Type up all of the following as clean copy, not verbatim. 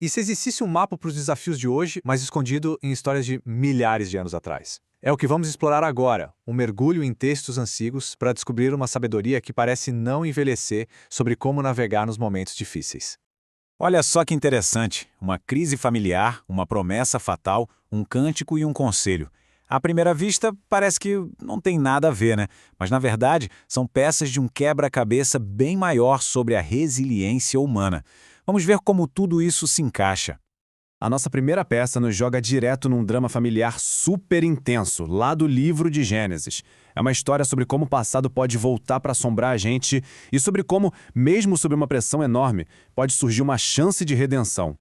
E se existisse um mapa para os desafios de hoje, mas escondido em histórias de milhares de anos atrás? É o que vamos explorar agora, um mergulho em textos antigos para descobrir uma sabedoria que parece não envelhecer sobre como navegar nos momentos difíceis. Olha só que interessante, uma crise familiar, uma promessa fatal, um cântico e um conselho. À primeira vista, parece que não tem nada a ver, né? Mas, na verdade, são peças de um quebra-cabeça bem maior sobre a resiliência humana. Vamos ver como tudo isso se encaixa. A nossa primeira peça nos joga direto num drama familiar super intenso, lá do livro de Gênesis. É uma história sobre como o passado pode voltar para assombrar a gente e sobre como, mesmo sob uma pressão enorme, pode surgir uma chance de redenção.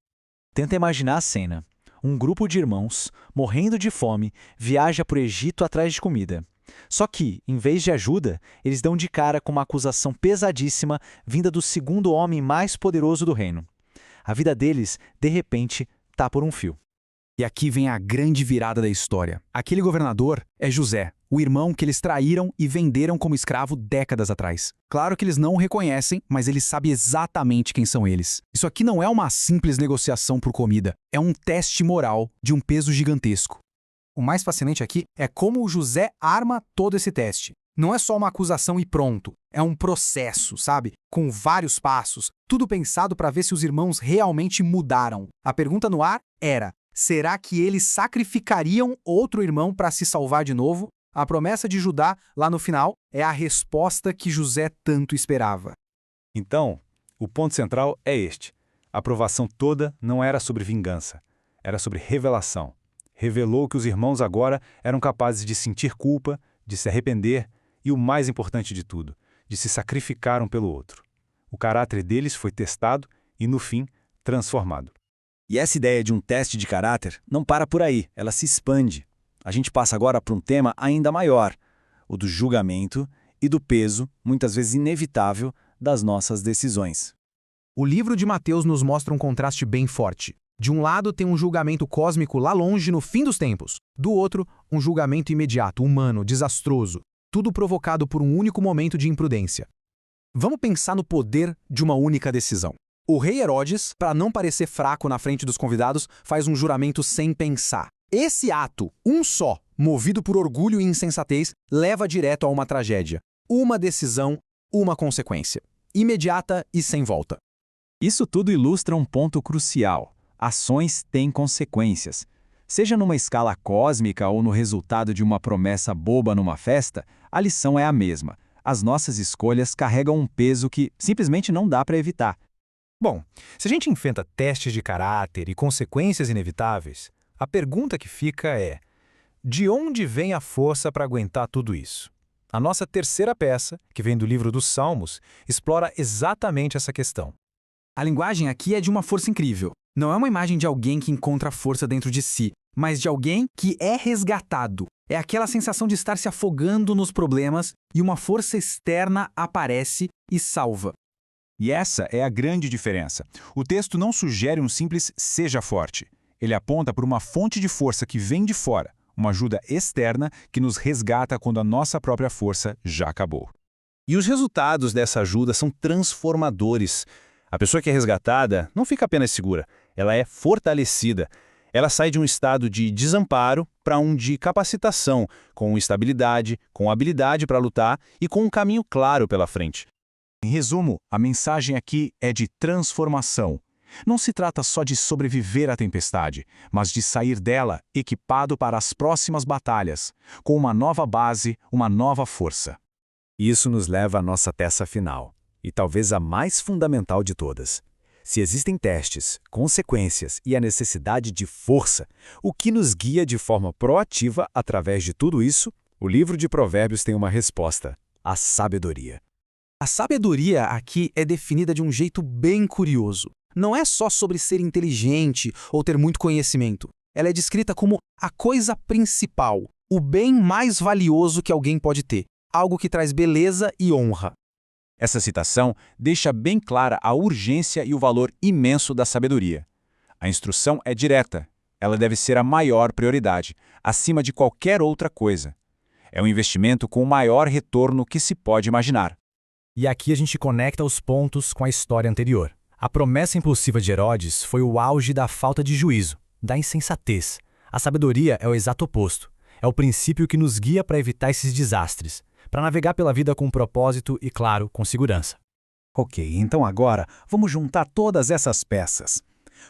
Tenta imaginar a cena. Um grupo de irmãos, morrendo de fome, viaja para o Egito atrás de comida. Só que, em vez de ajuda, eles dão de cara com uma acusação pesadíssima vinda do segundo homem mais poderoso do reino. A vida deles, de repente, tá por um fio. E aqui vem a grande virada da história. Aquele governador é José, o irmão que eles traíram e venderam como escravo décadas atrás. Claro que eles não o reconhecem, mas ele sabe exatamente quem são eles. Isso aqui não é uma simples negociação por comida, é um teste moral de um peso gigantesco. O mais fascinante aqui é como o José arma todo esse teste. Não é só uma acusação e pronto. É um processo, sabe? Com vários passos, tudo pensado para ver se os irmãos realmente mudaram. A pergunta no ar era: será que eles sacrificariam outro irmão para se salvar de novo? A promessa de Judá, lá no final, é a resposta que José tanto esperava. Então, o ponto central é este. A provação toda não era sobre vingança, era sobre revelação. Revelou que os irmãos agora eram capazes de sentir culpa, de se arrepender e, o mais importante de tudo, de se sacrificar um pelo outro. O caráter deles foi testado e, no fim, transformado. E essa ideia de um teste de caráter não para por aí, ela se expande. A gente passa agora para um tema ainda maior, o do julgamento e do peso, muitas vezes inevitável, das nossas decisões. O livro de Mateus nos mostra um contraste bem forte. De um lado tem um julgamento cósmico lá longe no fim dos tempos. Do outro, um julgamento imediato, humano, desastroso. Tudo provocado por um único momento de imprudência. Vamos pensar no poder de uma única decisão. O rei Herodes, para não parecer fraco na frente dos convidados, faz um juramento sem pensar. Esse ato, um só, movido por orgulho e insensatez, leva direto a uma tragédia. Uma decisão, uma consequência. Imediata e sem volta. Isso tudo ilustra um ponto crucial. Ações têm consequências. Seja numa escala cósmica ou no resultado de uma promessa boba numa festa, a lição é a mesma. As nossas escolhas carregam um peso que simplesmente não dá para evitar. Bom, se a gente enfrenta testes de caráter e consequências inevitáveis, a pergunta que fica é: de onde vem a força para aguentar tudo isso? A nossa terceira peça, que vem do livro dos Salmos, explora exatamente essa questão. A linguagem aqui é de uma força incrível. Não é uma imagem de alguém que encontra força dentro de si, mas de alguém que é resgatado. É aquela sensação de estar se afogando nos problemas e uma força externa aparece e salva. E essa é a grande diferença. O texto não sugere um simples seja forte. Ele aponta para uma fonte de força que vem de fora, uma ajuda externa que nos resgata quando a nossa própria força já acabou. E os resultados dessa ajuda são transformadores. A pessoa que é resgatada não fica apenas segura, ela é fortalecida. Ela sai de um estado de desamparo para um de capacitação, com estabilidade, com habilidade para lutar e com um caminho claro pela frente. Em resumo, a mensagem aqui é de transformação. Não se trata só de sobreviver à tempestade, mas de sair dela equipado para as próximas batalhas, com uma nova base, uma nova força. Isso nos leva à nossa peça final, e talvez a mais fundamental de todas. Se existem testes, consequências e a necessidade de força, o que nos guia de forma proativa através de tudo isso? O livro de Provérbios tem uma resposta: a sabedoria. A sabedoria aqui é definida de um jeito bem curioso. Não é só sobre ser inteligente ou ter muito conhecimento. Ela é descrita como a coisa principal, o bem mais valioso que alguém pode ter, algo que traz beleza e honra. Essa citação deixa bem clara a urgência e o valor imenso da sabedoria. A instrução é direta. Ela deve ser a maior prioridade, acima de qualquer outra coisa. É um investimento com o maior retorno que se pode imaginar. E aqui a gente conecta os pontos com a história anterior. A promessa impulsiva de Herodes foi o auge da falta de juízo, da insensatez. A sabedoria é o exato oposto. É o princípio que nos guia para evitar esses desastres, para navegar pela vida com propósito e, claro, com segurança. Ok, então agora vamos juntar todas essas peças.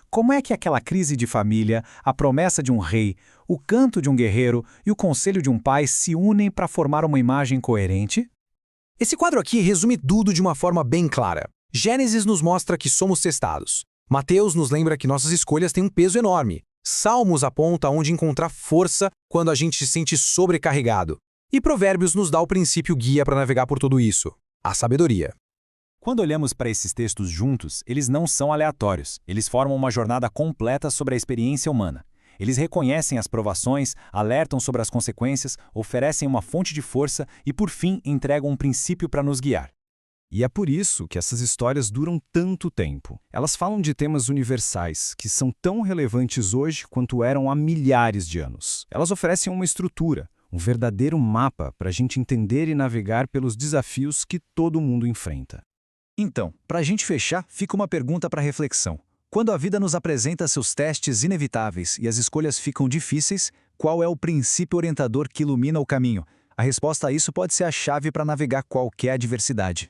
Como é que aquela crise de família, a promessa de um rei, o canto de um guerreiro e o conselho de um pai se unem para formar uma imagem coerente? Esse quadro aqui resume tudo de uma forma bem clara. Gênesis nos mostra que somos testados. Mateus nos lembra que nossas escolhas têm um peso enorme. Salmos aponta onde encontrar força quando a gente se sente sobrecarregado. E Provérbios nos dá o princípio guia para navegar por tudo isso: a sabedoria. Quando olhamos para esses textos juntos, eles não são aleatórios. Eles formam uma jornada completa sobre a experiência humana. Eles reconhecem as provações, alertam sobre as consequências, oferecem uma fonte de força e, por fim, entregam um princípio para nos guiar. E é por isso que essas histórias duram tanto tempo. Elas falam de temas universais, que são tão relevantes hoje quanto eram há milhares de anos. Elas oferecem uma estrutura, um verdadeiro mapa para a gente entender e navegar pelos desafios que todo mundo enfrenta. Então, para a gente fechar, fica uma pergunta para reflexão. Quando a vida nos apresenta seus testes inevitáveis e as escolhas ficam difíceis, qual é o princípio orientador que ilumina o caminho? A resposta a isso pode ser a chave para navegar qualquer adversidade.